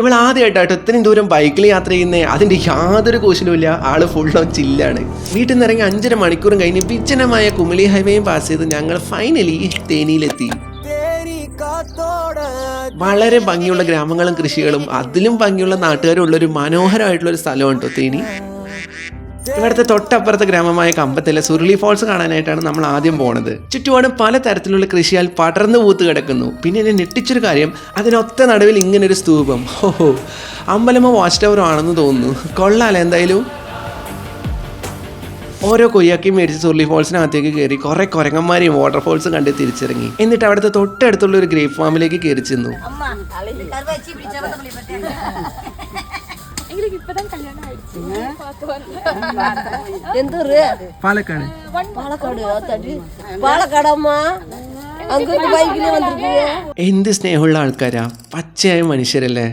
ഇവൾ ആദ്യമായിട്ടാട്ടോ ഇത്രയും ദൂരം ബൈക്കിൽ യാത്ര ചെയ്യുന്നത്. അതിൻ്റെ യാതൊരു കോശലുമില്ല. ആള് ഫുള്ളോ ചില്ലാണ്. വീട്ടിൽ നിന്ന് ഇറങ്ങി 5.5 മണിക്കൂറും കഴിഞ്ഞ് വിജനമായ കുമിളി ഹൈവേയും പാസ് ചെയ്ത് ഞങ്ങൾ ഫൈനലി തേനിയിലെത്തി. വളരെ ഭംഗിയുള്ള ഗ്രാമങ്ങളും കൃഷികളും അതിലും ഭംഗിയുള്ള നാട്ടുകാരും ഉള്ളൊരു മനോഹരമായിട്ടുള്ളൊരു സ്ഥലമാണ് കേട്ടോ തേനി. ഇവിടുത്തെ തൊട്ടപ്പുറത്തെ ഗ്രാമമായ കമ്പത്തിലെ സുരുളി ഫോൾസ് കാണാനായിട്ടാണ് നമ്മൾ ആദ്യം പോണത്. ചുറ്റുപാടും പലതരത്തിലുള്ള കൃഷിയാൽ പടർന്നു പൂത്ത് കിടക്കുന്നു. പിന്നെ എന്നെ ഞെട്ടിച്ചൊരു കാര്യം, അതിനൊത്ത നടുവിൽ ഇങ്ങനൊരു സ്തൂപം. ഓഹോ, അമ്പലമോ വാച്ച് ടവറോ ആണെന്ന് തോന്നുന്നു. കൊള്ളാലോ എന്തായാലും. ഓരോ കൊയ്യാക്കിയും മേടിച്ച് സുർലി ഫോൾസിനകത്തേക്ക് കയറി കുറെ കുരങ്ങന്മാരെയും വാട്ടർഫോൾസും കണ്ട് തിരിച്ചിറങ്ങി. എന്നിട്ട് അവിടുത്തെ തൊട്ടടുത്തുള്ള ഒരു ഗ്രേപ്പ് ഫാമിലേക്ക് കയറി ചെന്നു. എന്ത് സ്നേഹമുള്ള ആൾക്കാരാ, പച്ചയായ മനുഷ്യരല്ലേ.